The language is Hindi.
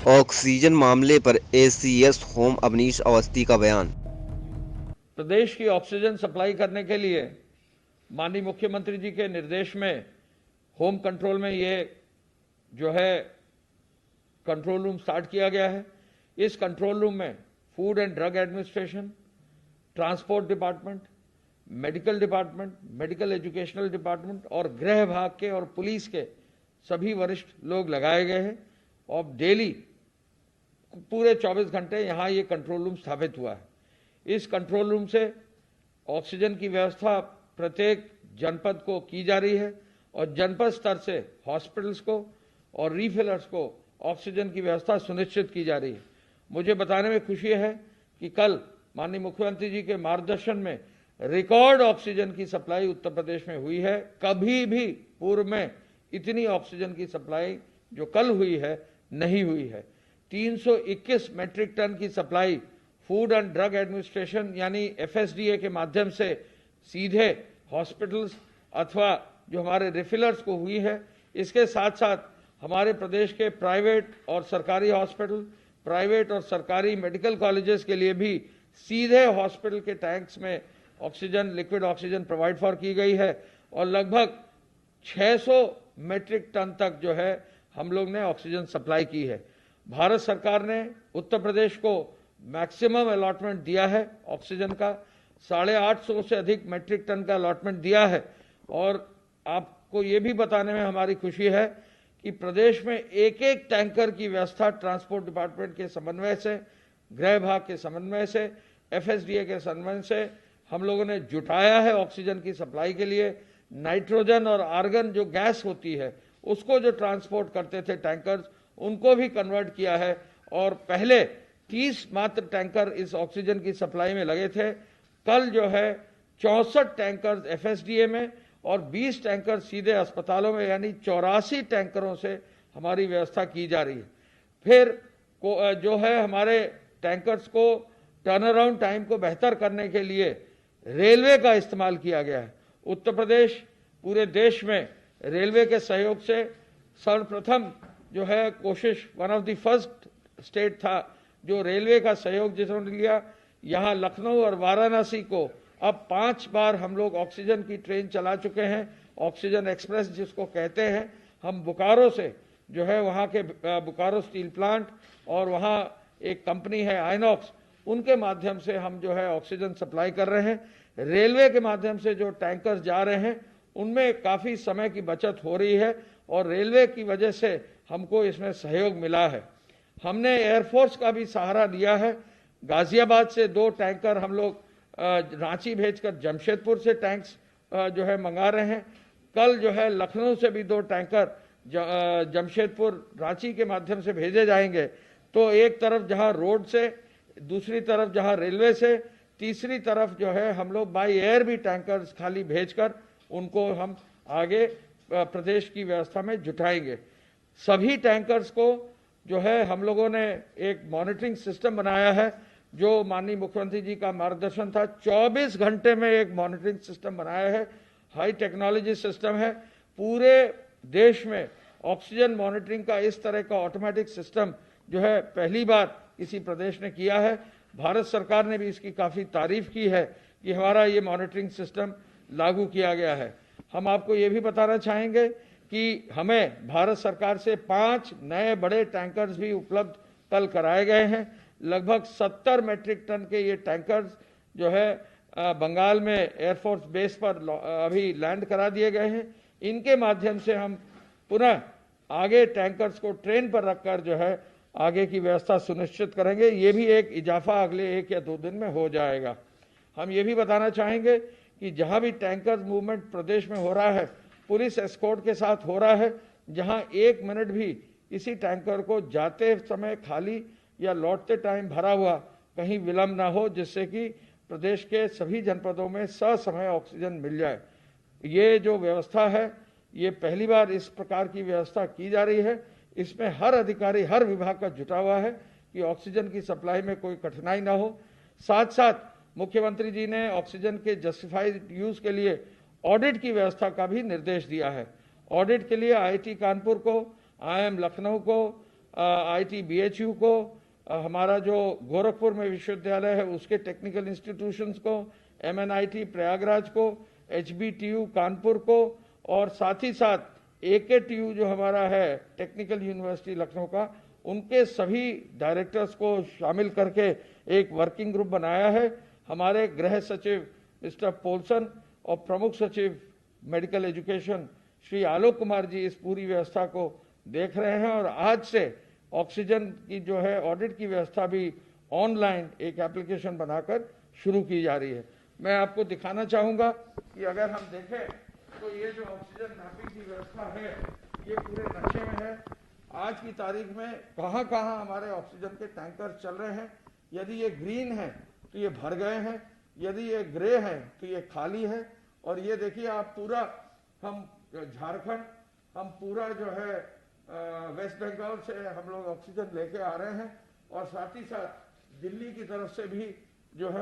ऑक्सीजन मामले पर एसीएस होम अवनीश अवस्थी का बयान। प्रदेश की ऑक्सीजन सप्लाई करने के लिए माननीय मुख्यमंत्री जी के निर्देश में होम कंट्रोल में ये जो है कंट्रोल रूम स्टार्ट किया गया है। इस कंट्रोल रूम में food and drug administration, transport department, medical department, medical educational department और गृह विभाग के और पुलिस के सभी वरिष्ठ लोग लगाए गए हैं और डेली पूरे 24 घंटे यहाँ ये कंट्रोल रूम स्थापित हुआ है। इस कंट्रोल रूम से ऑक्सीजन की व्यवस्था प्रत्येक जनपद को की जा रही है और जनपद स्तर से हॉस्पिटल्स को और रीफिलर्स को ऑक्सीजन की व्यवस्था सुनिश्चित की जा रही है। मुझे बताने में खुशी है कि कल माननीय मुख्यमंत्री जी के मार्गदर्शन में रिकॉर्ड ऑक्सीजन की सप्लाई उत्तर प्रदेश में हुई है। कभी भी पूर्व में इतनी ऑक्सीजन की सप्लाई जो कल हुई है नहीं हुई है। 321 मैट्रिक टन की supply food and drug administration यानी एफएसडीए के माध्यम से सीधे हॉस्पिटल्स अथवा जो हमारे रिफिलर्स को हुई है। इसके साथ साथ हमारे प्रदेश के प्राइवेट और सरकारी हॉस्पिटल, प्राइवेट और सरकारी मेडिकल कॉलेजेस के लिए भी सीधे हॉस्पिटल के टैंक्स में oxygen, liquid oxygen provide for की गई है और लगभग 600 मैट्रिक टन तक जो है हम लोग ने ऑक्सीजन सप्लाई की है। भारत सरकार ने उत्तर प्रदेश को मैक्सिमम अलॉटमेंट दिया है ऑक्सीजन का, 850 से अधिक मैट्रिक टन का अलॉटमेंट दिया है। और आपको ये भी बताने में हमारी खुशी है कि प्रदेश में एक एक टैंकर की व्यवस्था ट्रांसपोर्ट डिपार्टमेंट के समन्वय से, गृह विभाग के समन्वय से, एफएसडीए के समन्वय से हम लोगों ने जुटाया है ऑक्सीजन की सप्लाई के लिए। नाइट्रोजन और आर्गन जो गैस होती है उसको जो ट्रांसपोर्ट करते थे टैंकर्स, उनको भी कन्वर्ट किया है और पहले 30 मात्र टैंकर इस ऑक्सीजन की सप्लाई में लगे थे। कल जो है 64 टैंकर एफएसडीए में और 20 टैंकर सीधे अस्पतालों में, यानी 84 टैंकरों से हमारी व्यवस्था की जा रही है। फिर जो है हमारे टैंकर्स को टर्न अराउंड टाइम को बेहतर करने के लिए रेलवे का इस्तेमाल किया गया है। उत्तर प्रदेश पूरे देश में रेलवे के सहयोग से सर्वप्रथम जो है कोशिश, one of the first state था जो रेलवे का सहयोग जिन्होंने लिया। यहाँ लखनऊ और वाराणसी को अब 5 बार हम लोग ऑक्सीजन की ट्रेन चला चुके हैं, ऑक्सीजन एक्सप्रेस जिसको कहते हैं। हम बोकारो से जो है वहाँ के बोकारो स्टील प्लांट और वहाँ एक कंपनी है आइनॉक्स, उनके माध्यम से हम जो है ऑक्सीजन सप्लाई कर रहे हैं। रेलवे के माध्यम से जो टैंकर्स जा रहे हैं उनमें काफ़ी समय की बचत हो रही है और रेलवे की वजह से हमको इसमें सहयोग मिला है। हमने एयरफोर्स का भी सहारा लिया है। गाजियाबाद से 2 टैंकर हम लोग रांची भेजकर जमशेदपुर से टैंक्स जो है मंगा रहे हैं। कल जो है लखनऊ से भी 2 टैंकर जमशेदपुर रांची के माध्यम से भेजे जाएंगे। तो एक तरफ जहां रोड से, दूसरी तरफ जहां रेलवे से, तीसरी तरफ जो है हम लोग बाई एयर भी टैंकर्स खाली भेजकर उनको हम आगे प्रदेश की व्यवस्था में जुटाएंगे। सभी टैंकर्स को जो है हम लोगों ने एक मॉनिटरिंग सिस्टम बनाया है जो माननीय मुख्यमंत्री जी का मार्गदर्शन था। 24 घंटे में एक मॉनिटरिंग सिस्टम बनाया है, हाई टेक्नोलॉजी सिस्टम है। पूरे देश में ऑक्सीजन मॉनिटरिंग का इस तरह का ऑटोमेटिक सिस्टम जो है पहली बार किसी प्रदेश ने किया है। भारत सरकार ने भी इसकी काफ़ी तारीफ की है कि हमारा ये मॉनिटरिंग सिस्टम लागू किया गया है। हम आपको ये भी बताना चाहेंगे कि हमें भारत सरकार से 5 नए बड़े टैंकर्स भी उपलब्ध कल कराए गए हैं। लगभग 70 मैट्रिक टन के ये टैंकर्स जो है बंगाल में एयरफोर्स बेस पर अभी लैंड करा दिए गए हैं। इनके माध्यम से हम पुनः आगे टैंकर्स को ट्रेन पर रखकर जो है आगे की व्यवस्था सुनिश्चित करेंगे। ये भी एक इजाफा अगले 1 या 2 दिन में हो जाएगा। हम ये भी बताना चाहेंगे कि जहाँ भी टैंकर मूवमेंट प्रदेश में हो रहा है, पुलिस एस्कॉर्ट के साथ हो रहा है। जहाँ 1 मिनट भी किसी टैंकर को जाते समय खाली या लौटते टाइम भरा हुआ कहीं विलम्ब ना हो, जिससे कि प्रदेश के सभी जनपदों में ससमय ऑक्सीजन मिल जाए। ये जो व्यवस्था है, ये पहली बार इस प्रकार की व्यवस्था की जा रही है। इसमें हर अधिकारी, हर विभाग का जुटा हुआ है कि ऑक्सीजन की सप्लाई में कोई कठिनाई ना हो। साथ साथ मुख्यमंत्री जी ने ऑक्सीजन के जस्टिफाइड यूज के लिए ऑडिट की व्यवस्था का भी निर्देश दिया है। ऑडिट के लिए आईआईटी कानपुर को, आईआईएम लखनऊ को, आईटी बीएचयू को, हमारा जो गोरखपुर में विश्वविद्यालय है उसके टेक्निकल इंस्टीट्यूशंस को, एमएनआईटी प्रयागराज को, एचबीटीयू कानपुर को, और साथ ही साथ एकेटीयू जो हमारा है टेक्निकल यूनिवर्सिटी लखनऊ का, उनके सभी डायरेक्टर्स को शामिल करके एक वर्किंग ग्रुप बनाया है। हमारे गृह सचिव मिस्टर पोलसन और प्रमुख सचिव मेडिकल एजुकेशन श्री आलोक कुमार जी इस पूरी व्यवस्था को देख रहे हैं, और आज से ऑक्सीजन की जो है ऑडिट की व्यवस्था भी ऑनलाइन एक एप्लीकेशन बनाकर शुरू की जा रही है। मैं आपको दिखाना चाहूंगा कि अगर हम देखें तो ये जो ऑक्सीजन मैपिंग की व्यवस्था है ये पूरे नक्शे में है। आज की तारीख में कहाँ कहाँ हमारे ऑक्सीजन के टैंकर चल रहे हैं। यदि ये ग्रीन है तो ये भर गए हैं, यदि ये ग्रे है तो ये खाली है। और ये देखिए आप पूरा, हम झारखंड, हम पूरा जो है वेस्ट बंगाल से हम लोग ऑक्सीजन लेके आ रहे हैं, और साथ ही साथ दिल्ली की तरफ से भी जो है